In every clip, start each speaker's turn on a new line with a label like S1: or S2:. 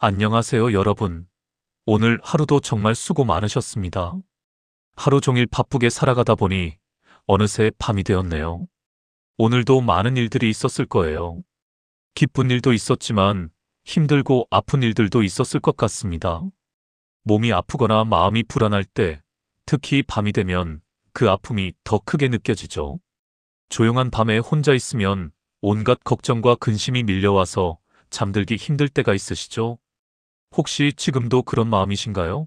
S1: 안녕하세요, 여러분. 오늘 하루도 정말 수고 많으셨습니다. 하루 종일 바쁘게 살아가다 보니 어느새 밤이 되었네요. 오늘도 많은 일들이 있었을 거예요. 기쁜 일도 있었지만 힘들고 아픈 일들도 있었을 것 같습니다. 몸이 아프거나 마음이 불안할 때, 특히 밤이 되면 그 아픔이 더 크게 느껴지죠. 조용한 밤에 혼자 있으면 온갖 걱정과 근심이 밀려와서 잠들기 힘들 때가 있으시죠? 혹시 지금도 그런 마음이신가요?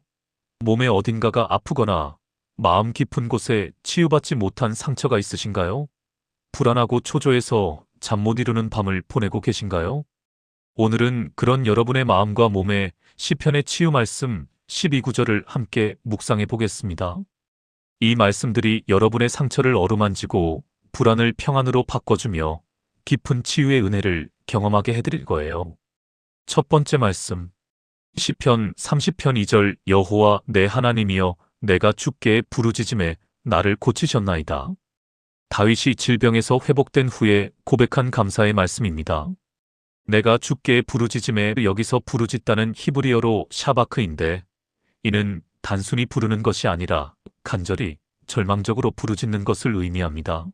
S1: 몸의 어딘가가 아프거나 마음 깊은 곳에 치유받지 못한 상처가 있으신가요? 불안하고 초조해서 잠 못 이루는 밤을 보내고 계신가요? 오늘은 그런 여러분의 마음과 몸에 시편의 치유 말씀 12구절을 함께 묵상해 보겠습니다. 이 말씀들이 여러분의 상처를 어루만지고 불안을 평안으로 바꿔주며 깊은 치유의 은혜를 경험하게 해드릴 거예요. 첫 번째 말씀. 시편 30편 2절 여호와 내 하나님이여 내가 주께 부르짖음에 나를 고치셨나이다. 다윗이 질병에서 회복된 후에 고백한 감사의 말씀입니다. 내가 주께 부르짖음에 여기서 부르짖다는 히브리어로 샤바크인데 이는 단순히 부르는 것이 아니라 간절히 절망적으로 부르짖는 것을 의미합니다.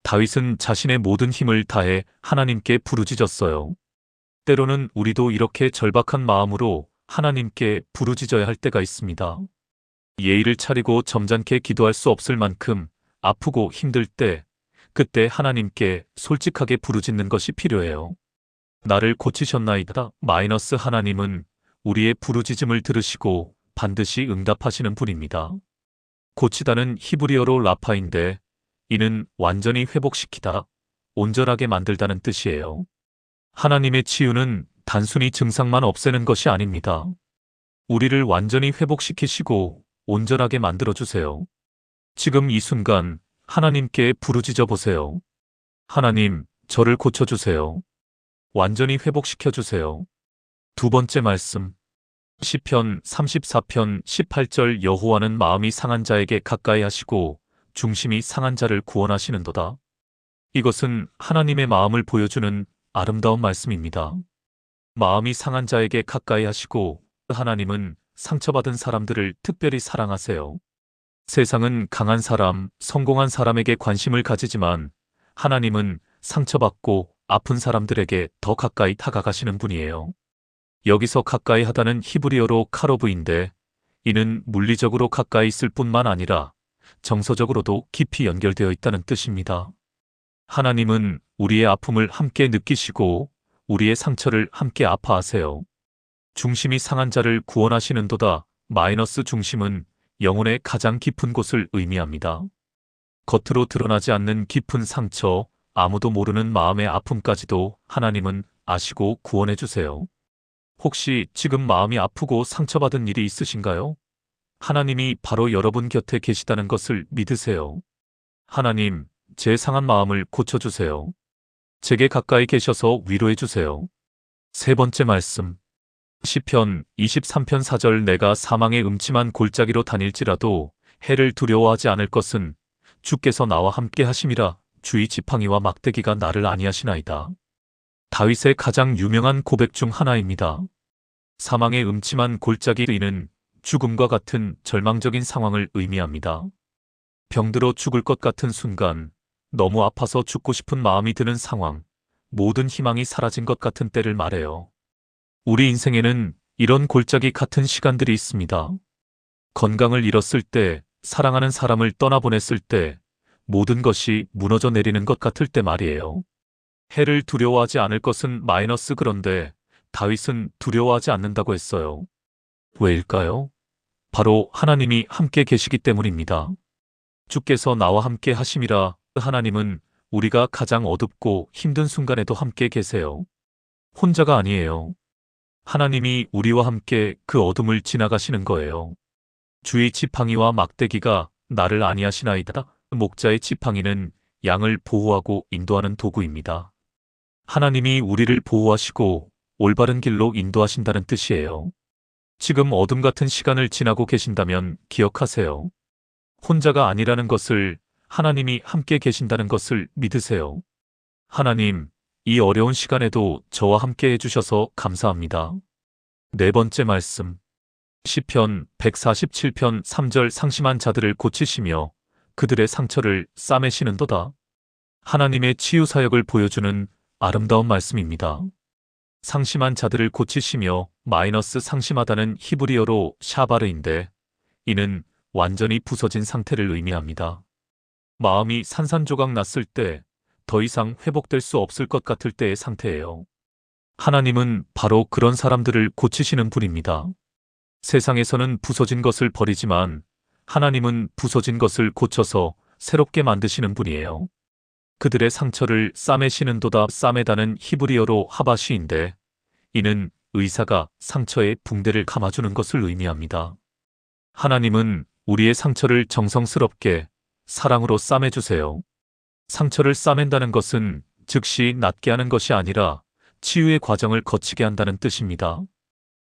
S1: 다윗은 자신의 모든 힘을 다해 하나님께 부르짖었어요. 때로는 우리도 이렇게 절박한 마음으로 하나님께 부르짖어야 할 때가 있습니다. 예의를 차리고 점잖게 기도할 수 없을 만큼 아프고 힘들 때, 그때 하나님께 솔직하게 부르짖는 것이 필요해요. 나를 고치셨나이다. 하나님은 우리의 부르짖음을 들으시고 반드시 응답하시는 분입니다. 고치다는 히브리어로 라파인데 이는 완전히 회복시키다, 온전하게 만들다는 뜻이에요. 하나님의 치유는 단순히 증상만 없애는 것이 아닙니다. 우리를 완전히 회복시키시고 온전하게 만들어주세요. 지금 이 순간 하나님께 부르짖어 보세요. 하나님, 저를 고쳐주세요. 완전히 회복시켜주세요. 두 번째 말씀. 시편 34편 18절 여호와는 마음이 상한 자에게 가까이 하시고 중심이 상한 자를 구원하시는도다. 이것은 하나님의 마음을 보여주는 아름다운 말씀입니다. 마음이 상한 자에게 가까이 하시고 하나님은 상처받은 사람들을 특별히 사랑하세요. 세상은 강한 사람, 성공한 사람에게 관심을 가지지만 하나님은 상처받고 아픈 사람들에게 더 가까이 다가가시는 분이에요. 여기서 가까이 하다는 히브리어로 카로브인데 이는 물리적으로 가까이 있을 뿐만 아니라 정서적으로도 깊이 연결되어 있다는 뜻입니다. 하나님은 우리의 아픔을 함께 느끼시고 우리의 상처를 함께 아파하세요. 중심이 상한 자를 구원하시는도다. 중심은 영혼의 가장 깊은 곳을 의미합니다. 겉으로 드러나지 않는 깊은 상처, 아무도 모르는 마음의 아픔까지도 하나님은 아시고 구원해 주세요. 혹시 지금 마음이 아프고 상처받은 일이 있으신가요? 하나님이 바로 여러분 곁에 계시다는 것을 믿으세요. 하나님, 제 상한 마음을 고쳐주세요. 제게 가까이 계셔서 위로해 주세요. 세 번째 말씀. 시편 23편 4절 내가 사망의 음침한 골짜기로 다닐지라도 해를 두려워하지 않을 것은 주께서 나와 함께 하심이라. 주의 지팡이와 막대기가 나를 안위하시나이다. 다윗의 가장 유명한 고백 중 하나입니다. 사망의 음침한 골짜기는 죽음과 같은 절망적인 상황을 의미합니다. 병들어 죽을 것 같은 순간, 너무 아파서 죽고 싶은 마음이 드는 상황, 모든 희망이 사라진 것 같은 때를 말해요. 우리 인생에는 이런 골짜기 같은 시간들이 있습니다. 건강을 잃었을 때, 사랑하는 사람을 떠나보냈을 때, 모든 것이 무너져 내리는 것 같을 때 말이에요. 해를 두려워하지 않을 것은 그런데 다윗은 두려워하지 않는다고 했어요. 왜일까요? 바로 하나님이 함께 계시기 때문입니다. 주께서 나와 함께 하심이라. 하나님은 우리가 가장 어둡고 힘든 순간에도 함께 계세요. 혼자가 아니에요. 하나님이 우리와 함께 그 어둠을 지나가시는 거예요. 주의 지팡이와 막대기가 나를 안위하시나이다. 목자의 지팡이는 양을 보호하고 인도하는 도구입니다. 하나님이 우리를 보호하시고 올바른 길로 인도하신다는 뜻이에요. 지금 어둠 같은 시간을 지나고 계신다면 기억하세요. 혼자가 아니라는 것을, 하나님이 함께 계신다는 것을 믿으세요. 하나님, 이 어려운 시간에도 저와 함께 해주셔서 감사합니다. 네 번째 말씀. 시편 147편 3절 상심한 자들을 고치시며 그들의 상처를 싸매시는도다. 하나님의 치유 사역을 보여주는 아름다운 말씀입니다. 상심한 자들을 고치시며 상심하다는 히브리어로 샤바르인데 이는 완전히 부서진 상태를 의미합니다. 마음이 산산조각 났을 때 더 이상 회복될 수 없을 것 같을 때의 상태예요. 하나님은 바로 그런 사람들을 고치시는 분입니다. 세상에서는 부서진 것을 버리지만 하나님은 부서진 것을 고쳐서 새롭게 만드시는 분이에요. 그들의 상처를 싸매시는도다. 싸매다는 히브리어로 하바시인데 이는 의사가 상처에 붕대를 감아주는 것을 의미합니다. 하나님은 우리의 상처를 정성스럽게 사랑으로 싸매주세요. 상처를 싸맨다는 것은 즉시 낫게 하는 것이 아니라 치유의 과정을 거치게 한다는 뜻입니다.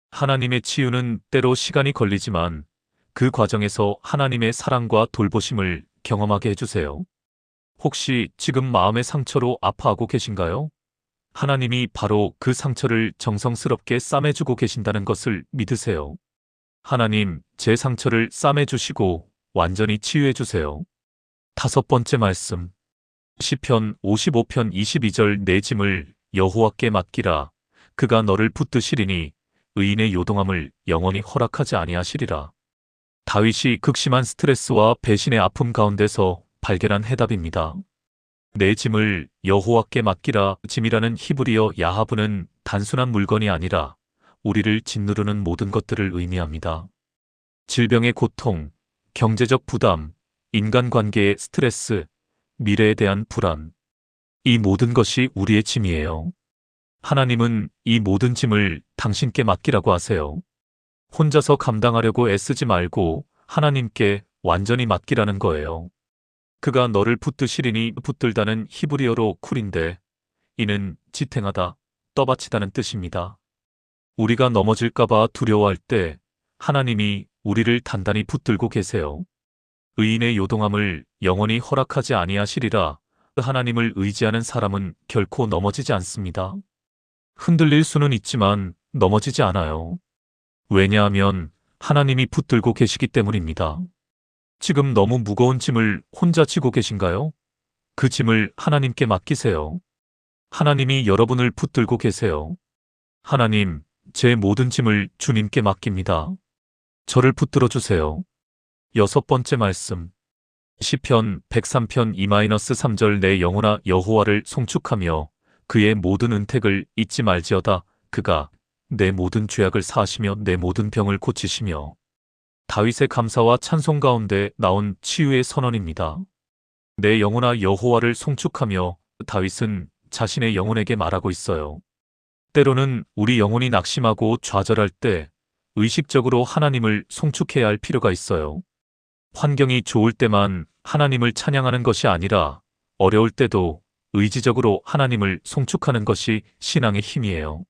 S1: 하나님의 치유는 때로 시간이 걸리지만 그 과정에서 하나님의 사랑과 돌보심을 경험하게 해주세요. 혹시 지금 마음의 상처로 아파하고 계신가요? 하나님이 바로 그 상처를 정성스럽게 싸매주고 계신다는 것을 믿으세요. 하나님, 제 상처를 싸매주시고 완전히 치유해주세요. 다섯 번째 말씀. 시편 55편 22절 내 짐을 여호와께 맡기라. 그가 너를 붙드시리니 의인의 요동함을 영원히 허락하지 아니하시리라. 다윗이 극심한 스트레스와 배신의 아픔 가운데서 발견한 해답입니다. 내 짐을 여호와께 맡기라. 짐이라는 히브리어 야하브는 단순한 물건이 아니라 우리를 짓누르는 모든 것들을 의미합니다. 질병의 고통, 경제적 부담, 인간관계의 스트레스, 미래에 대한 불안. 이 모든 것이 우리의 짐이에요. 하나님은 이 모든 짐을 당신께 맡기라고 하세요. 혼자서 감당하려고 애쓰지 말고 하나님께 완전히 맡기라는 거예요. 그가 너를 붙드시리니 붙들다는 히브리어로 쿨인데 이는 지탱하다, 떠받치다는 뜻입니다. 우리가 넘어질까봐 두려워할 때 하나님이 우리를 단단히 붙들고 계세요. 의인의 요동함을 영원히 허락하지 아니하시리라. 하나님을 의지하는 사람은 결코 넘어지지 않습니다. 흔들릴 수는 있지만 넘어지지 않아요. 왜냐하면 하나님이 붙들고 계시기 때문입니다. 지금 너무 무거운 짐을 혼자 지고 계신가요? 그 짐을 하나님께 맡기세요. 하나님이 여러분을 붙들고 계세요. 하나님, 제 모든 짐을 주님께 맡깁니다. 저를 붙들어 주세요. 여섯 번째 말씀. 시편 103편 2-3절 내 영혼아 여호와를 송축하며 그의 모든 은택을 잊지 말지어다. 그가 내 모든 죄악을 사하시며 내 모든 병을 고치시며. 다윗의 감사와 찬송 가운데 나온 치유의 선언입니다. 내 영혼아 여호와를 송축하며. 다윗은 자신의 영혼에게 말하고 있어요. 때로는 우리 영혼이 낙심하고 좌절할 때 의식적으로 하나님을 송축해야 할 필요가 있어요. 환경이 좋을 때만 하나님을 찬양하는 것이 아니라 어려울 때도 의지적으로 하나님을 송축하는 것이 신앙의 힘이에요.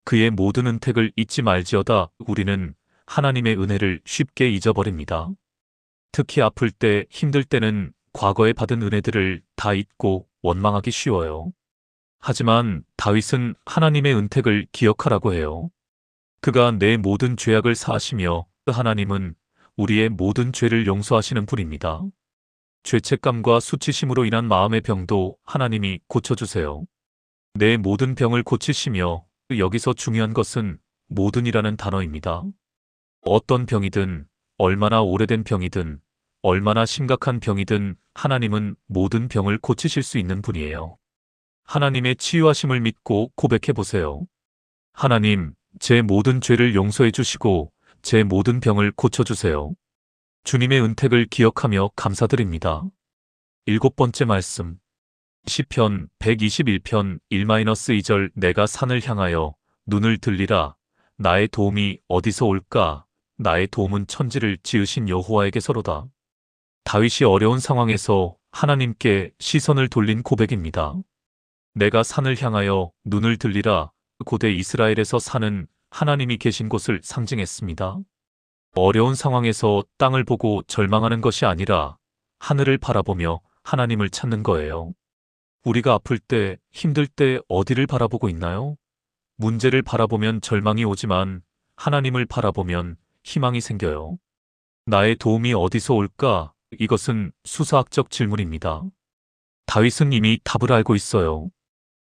S1: 그의 모든 은택을 잊지 말지어다. 우리는 하나님의 은혜를 쉽게 잊어버립니다. 특히 아플 때, 힘들 때는 과거에 받은 은혜들을 다 잊고 원망하기 쉬워요. 하지만 다윗은 하나님의 은택을 기억하라고 해요. 그가 내 모든 죄악을 사하시며 하나님은 우리의 모든 죄를 용서하시는 분입니다. 죄책감과 수치심으로 인한 마음의 병도 하나님이 고쳐주세요. 내 모든 병을 고치시며. 여기서 중요한 것은 모든이라는 단어입니다. 어떤 병이든, 얼마나 오래된 병이든, 얼마나 심각한 병이든 하나님은 모든 병을 고치실 수 있는 분이에요. 하나님의 치유하심을 믿고 고백해 보세요. 하나님, 제 모든 죄를 용서해 주시고 제 모든 병을 고쳐주세요. 주님의 은택을 기억하며 감사드립니다. 일곱 번째 말씀. 시편 121편 1-2절 내가 산을 향하여 눈을 들리라. 나의 도움이 어디서 올까? 나의 도움은 천지를 지으신 여호와에게서로다. 다윗이 어려운 상황에서 하나님께 시선을 돌린 고백입니다. 내가 산을 향하여 눈을 들리라. 고대 이스라엘에서 산은 하나님이 계신 곳을 상징했습니다. 어려운 상황에서 땅을 보고 절망하는 것이 아니라 하늘을 바라보며 하나님을 찾는 거예요. 우리가 아플 때, 힘들 때 어디를 바라보고 있나요? 문제를 바라보면 절망이 오지만 하나님을 바라보면 희망이 생겨요. 나의 도움이 어디서 올까? 이것은 수사학적 질문입니다. 다윗은 이미 답을 알고 있어요.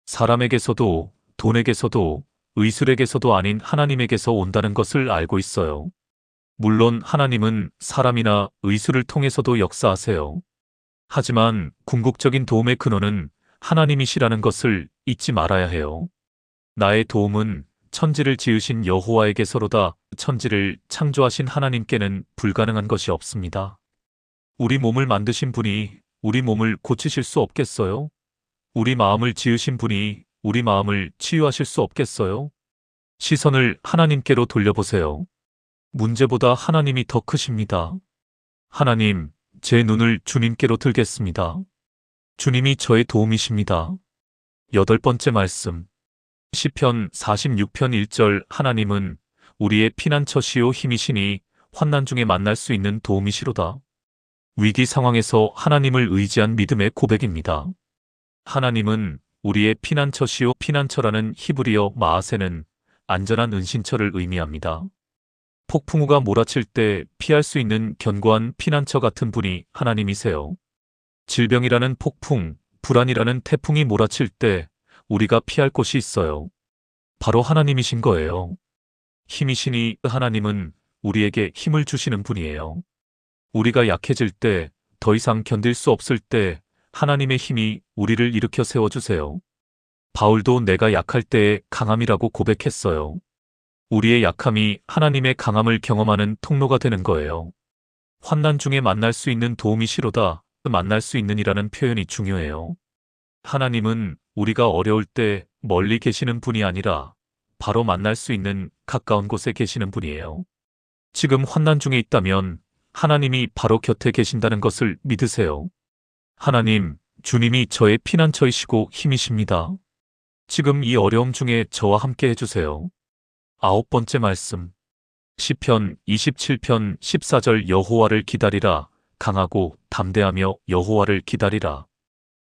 S1: 사람에게서도, 돈에게서도, 의술에게서도 아닌 하나님에게서 온다는 것을 알고 있어요. 물론 하나님은 사람이나 의술을 통해서도 역사하세요. 하지만 궁극적인 도움의 근원은 하나님이시라는 것을 잊지 말아야 해요. 나의 도움은 천지를 지으신 여호와에게서로다. 천지를 창조하신 하나님께는 불가능한 것이 없습니다. 우리 몸을 만드신 분이 우리 몸을 고치실 수 없겠어요? 우리 마음을 지으신 분이 우리 마음을 치유하실 수 없겠어요? 시선을 하나님께로 돌려보세요. 문제보다 하나님이 더 크십니다. 하나님, 제 눈을 주님께로 들겠습니다. 주님이 저의 도움이십니다. 8번째 말씀. 시편 46편 1절. 하나님은 우리의 피난처시요 힘이시니 환난 중에 만날 수 있는 도움이시로다. 위기 상황에서 하나님을 의지한 믿음의 고백입니다. 하나님은 우리의 피난처시요. 피난처라는 히브리어 마아세는 안전한 은신처를 의미합니다. 폭풍우가 몰아칠 때 피할 수 있는 견고한 피난처 같은 분이 하나님이세요. 질병이라는 폭풍, 불안이라는 태풍이 몰아칠 때 우리가 피할 곳이 있어요. 바로 하나님이신 거예요. 힘이시니 하나님은 우리에게 힘을 주시는 분이에요. 우리가 약해질 때, 더 이상 견딜 수 없을 때 하나님의 힘이 우리를 일으켜 세워주세요. 바울도 내가 약할 때에 강함이라고 고백했어요. 우리의 약함이 하나님의 강함을 경험하는 통로가 되는 거예요. 환난 중에 만날 수 있는 도움이시로다. 만날 수 있는이라는 표현이 중요해요. 하나님은 우리가 어려울 때 멀리 계시는 분이 아니라 바로 만날 수 있는 가까운 곳에 계시는 분이에요. 지금 환난 중에 있다면 하나님이 바로 곁에 계신다는 것을 믿으세요. 하나님, 주님이 저의 피난처이시고 힘이십니다. 지금 이 어려움 중에 저와 함께 해주세요. 9번째 말씀. 시편 27편 14절. 여호와를 기다리라. 강하고 담대하며 여호와를 기다리라.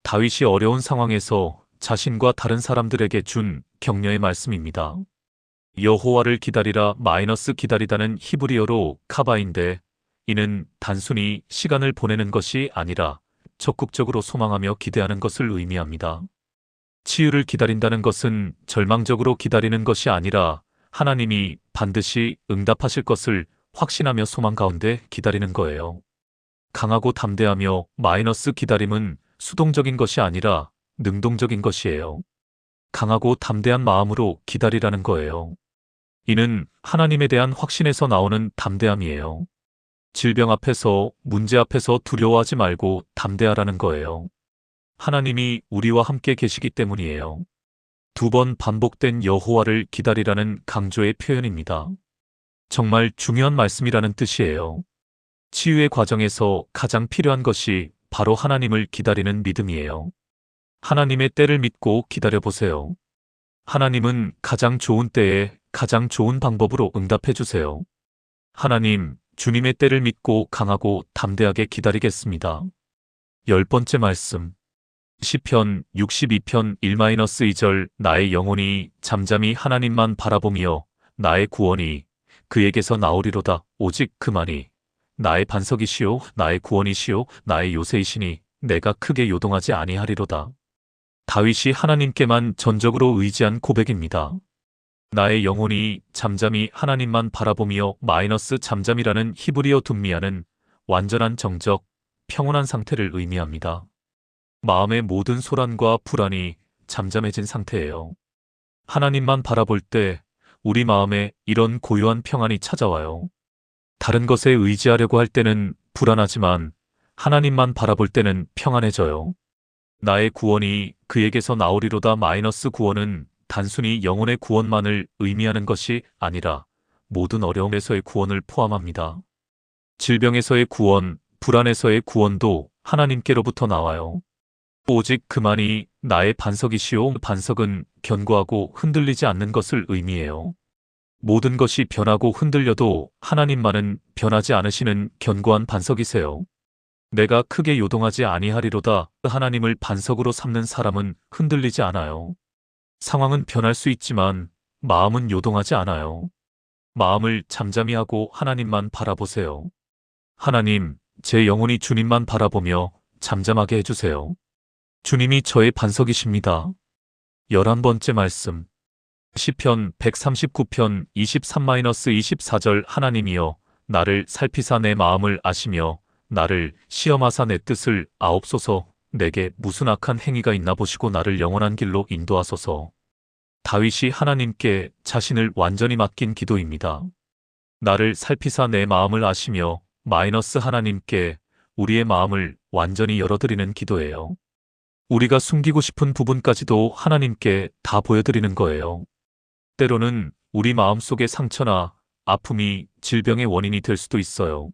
S1: 다윗이 어려운 상황에서 자신과 다른 사람들에게 준 격려의 말씀입니다. 여호와를 기다리라 기다리다는 히브리어로 카바인데 이는 단순히 시간을 보내는 것이 아니라 적극적으로 소망하며 기대하는 것을 의미합니다. 치유를 기다린다는 것은 절망적으로 기다리는 것이 아니라 하나님이 반드시 응답하실 것을 확신하며 소망 가운데 기다리는 거예요. 강하고 담대하며 기다림은 수동적인 것이 아니라 능동적인 것이에요. 강하고 담대한 마음으로 기다리라는 거예요. 이는 하나님에 대한 확신에서 나오는 담대함이에요. 질병 앞에서, 문제 앞에서 두려워하지 말고 담대하라는 거예요. 하나님이 우리와 함께 계시기 때문이에요. 2번 반복된 여호와를 기다리라는 강조의 표현입니다. 정말 중요한 말씀이라는 뜻이에요. 치유의 과정에서 가장 필요한 것이 바로 하나님을 기다리는 믿음이에요. 하나님의 때를 믿고 기다려보세요. 하나님은 가장 좋은 때에 가장 좋은 방법으로 응답해 주세요. 하나님, 주님의 때를 믿고 강하고 담대하게 기다리겠습니다. 10번째 말씀. 시편 62편 1-2절. 나의 영혼이 잠잠히 하나님만 바라보며 나의 구원이 그에게서 나오리로다. 오직 그만이 나의 반석이시요 나의 구원이시요 나의 요새이시니 내가 크게 요동하지 아니하리로다. 다윗이 하나님께만 전적으로 의지한 고백입니다. 나의 영혼이 잠잠히 하나님만 바라보며 잠잠이라는 히브리어 둠미아는 완전한 정적, 평온한 상태를 의미합니다. 마음의 모든 소란과 불안이 잠잠해진 상태예요. 하나님만 바라볼 때 우리 마음에 이런 고요한 평안이 찾아와요. 다른 것에 의지하려고 할 때는 불안하지만 하나님만 바라볼 때는 평안해져요. 나의 구원이 그에게서 나오리로다. 구원은 단순히 영혼의 구원만을 의미하는 것이 아니라 모든 어려움에서의 구원을 포함합니다. 질병에서의 구원, 불안에서의 구원도 하나님께로부터 나와요. 오직 그만이 나의 반석이시오. 반석은 견고하고 흔들리지 않는 것을 의미해요. 모든 것이 변하고 흔들려도 하나님만은 변하지 않으시는 견고한 반석이세요. 내가 크게 요동하지 아니하리로다. 하나님을 반석으로 삼는 사람은 흔들리지 않아요. 상황은 변할 수 있지만 마음은 요동하지 않아요. 마음을 잠잠히 하고 하나님만 바라보세요. 하나님, 제 영혼이 주님만 바라보며 잠잠하게 해주세요. 주님이 저의 반석이십니다. 11번째 말씀. 시편 139편 23-24절 하나님이여 나를 살피사 내 마음을 아시며 나를 시험하사 내 뜻을 아옵소서. 내게 무슨 악한 행위가 있나 보시고 나를 영원한 길로 인도하소서. 다윗이 하나님께 자신을 완전히 맡긴 기도입니다. 나를 살피사 내 마음을 아시며 하나님께 우리의 마음을 완전히 열어드리는 기도예요. 우리가 숨기고 싶은 부분까지도 하나님께 다 보여드리는 거예요. 때로는 우리 마음속의 상처나 아픔이 질병의 원인이 될 수도 있어요.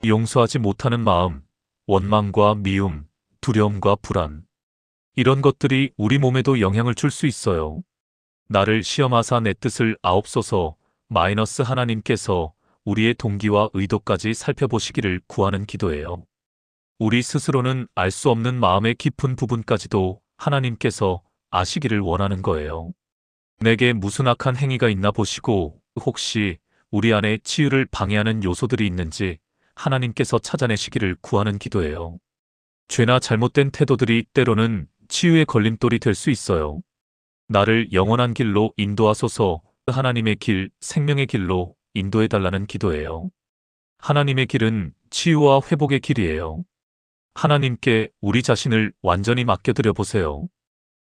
S1: 용서하지 못하는 마음, 원망과 미움, 두려움과 불안. 이런 것들이 우리 몸에도 영향을 줄 수 있어요. 나를 시험하사 내 뜻을 아옵소서. 하나님께서 우리의 동기와 의도까지 살펴보시기를 구하는 기도예요. 우리 스스로는 알 수 없는 마음의 깊은 부분까지도 하나님께서 아시기를 원하는 거예요. 내게 무슨 악한 행위가 있나 보시고 혹시 우리 안에 치유를 방해하는 요소들이 있는지 하나님께서 찾아내시기를 구하는 기도예요. 죄나 잘못된 태도들이 때로는 치유의 걸림돌이 될 수 있어요. 나를 영원한 길로 인도하소서. 하나님의 길, 생명의 길로 인도해달라는 기도예요. 하나님의 길은 치유와 회복의 길이에요. 하나님께 우리 자신을 완전히 맡겨드려 보세요.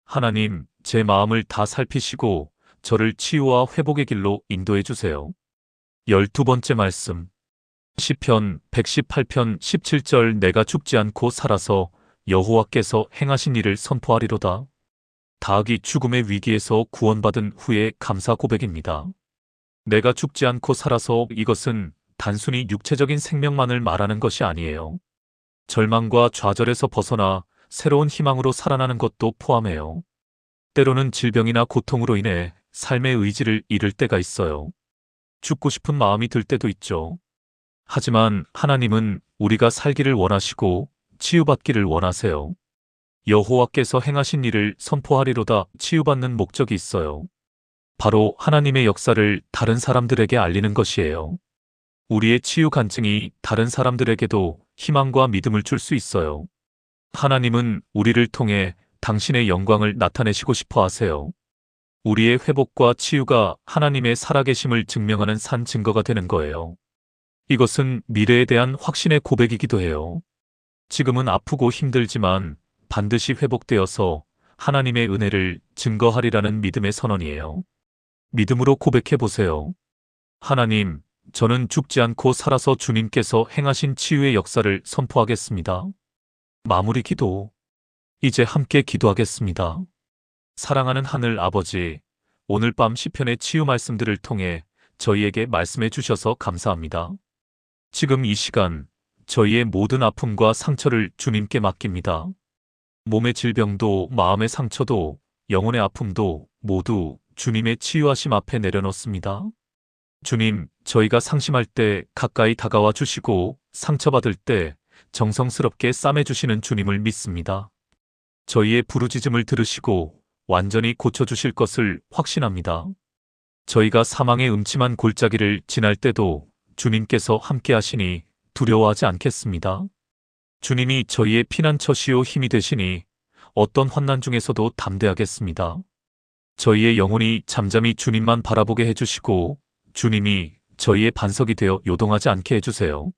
S1: 하나님, 제 마음을 다 살피시고 저를 치유와 회복의 길로 인도해 주세요. 12번째 말씀. 시편 118편 17절 내가 죽지 않고 살아서 여호와께서 행하신 일을 선포하리로다. 다락이 죽음의 위기에서 구원받은 후의 감사 고백입니다. 내가 죽지 않고 살아서 이것은 단순히 육체적인 생명만을 말하는 것이 아니에요. 절망과 좌절에서 벗어나 새로운 희망으로 살아나는 것도 포함해요. 때로는 질병이나 고통으로 인해 삶의 의지를 잃을 때가 있어요. 죽고 싶은 마음이 들 때도 있죠. 하지만 하나님은 우리가 살기를 원하시고 치유받기를 원하세요. 여호와께서 행하신 일을 선포하리로다. 치유받는 목적이 있어요. 바로 하나님의 역사를 다른 사람들에게 알리는 것이에요. 우리의 치유 간증이 다른 사람들에게도 희망과 믿음을 줄 수 있어요. 하나님은 우리를 통해 당신의 영광을 나타내시고 싶어 하세요. 우리의 회복과 치유가 하나님의 살아계심을 증명하는 산 증거가 되는 거예요. 이것은 미래에 대한 확신의 고백이기도 해요. 지금은 아프고 힘들지만 반드시 회복되어서 하나님의 은혜를 증거하리라는 믿음의 선언이에요. 믿음으로 고백해 보세요. 하나님, 저는 죽지 않고 살아서 주님께서 행하신 치유의 역사를 선포하겠습니다. 마무리 기도. 이제 함께 기도하겠습니다. 사랑하는 하늘 아버지, 오늘 밤 시편의 치유 말씀들을 통해 저희에게 말씀해 주셔서 감사합니다. 지금 이 시간 저희의 모든 아픔과 상처를 주님께 맡깁니다. 몸의 질병도 마음의 상처도 영혼의 아픔도 모두 주님의 치유하심 앞에 내려놓습니다. 주님, 저희가 상심할 때 가까이 다가와 주시고 상처받을 때 정성스럽게 싸매주시는 주님을 믿습니다. 저희의 부르짖음을 들으시고 완전히 고쳐주실 것을 확신합니다. 저희가 사망의 음침한 골짜기를 지날 때도 주님께서 함께 하시니 두려워하지 않겠습니다. 주님이 저희의 피난처시요 힘이 되시니 어떤 환난 중에서도 담대하겠습니다. 저희의 영혼이 잠잠히 주님만 바라보게 해주시고 주님이 저희의 반석이 되어 요동하지 않게 해주세요.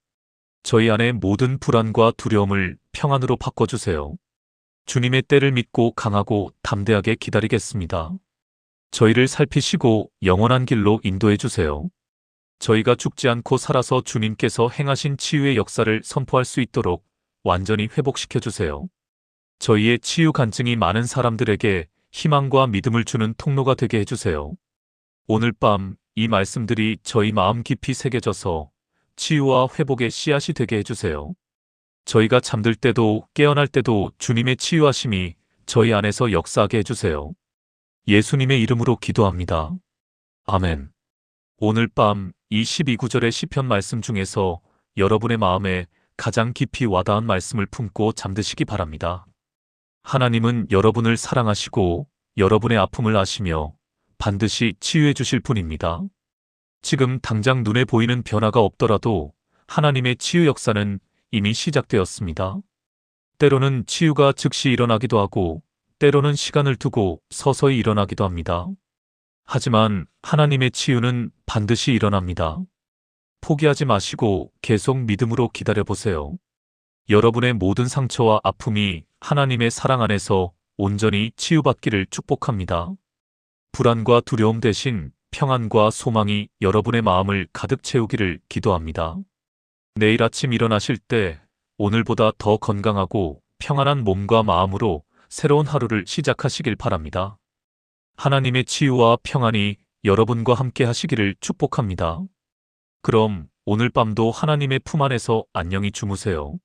S1: 저희 안의 모든 불안과 두려움을 평안으로 바꿔주세요. 주님의 때를 믿고 강하고 담대하게 기다리겠습니다. 저희를 살피시고 영원한 길로 인도해 주세요. 저희가 죽지 않고 살아서 주님께서 행하신 치유의 역사를 선포할 수 있도록 완전히 회복시켜 주세요. 저희의 치유 간증이 많은 사람들에게 희망과 믿음을 주는 통로가 되게 해주세요. 오늘 밤 이 말씀들이 저희 마음 깊이 새겨져서 치유와 회복의 씨앗이 되게 해주세요. 저희가 잠들 때도 깨어날 때도 주님의 치유하심이 저희 안에서 역사하게 해주세요. 예수님의 이름으로 기도합니다. 아멘. 오늘 밤 이 12구절의 시편 말씀 중에서 여러분의 마음에 가장 깊이 와닿은 말씀을 품고 잠드시기 바랍니다. 하나님은 여러분을 사랑하시고 여러분의 아픔을 아시며 반드시 치유해 주실 분입니다. 지금 당장 눈에 보이는 변화가 없더라도 하나님의 치유 역사는 이미 시작되었습니다. 때로는 치유가 즉시 일어나기도 하고, 때로는 시간을 두고 서서히 일어나기도 합니다. 하지만 하나님의 치유는 반드시 일어납니다. 포기하지 마시고 계속 믿음으로 기다려보세요. 여러분의 모든 상처와 아픔이 하나님의 사랑 안에서 온전히 치유받기를 축복합니다. 불안과 두려움 대신 평안과 소망이 여러분의 마음을 가득 채우기를 기도합니다. 내일 아침 일어나실 때 오늘보다 더 건강하고 평안한 몸과 마음으로 새로운 하루를 시작하시길 바랍니다. 하나님의 치유와 평안이 여러분과 함께 하시기를 축복합니다. 그럼 오늘 밤도 하나님의 품 안에서 안녕히 주무세요.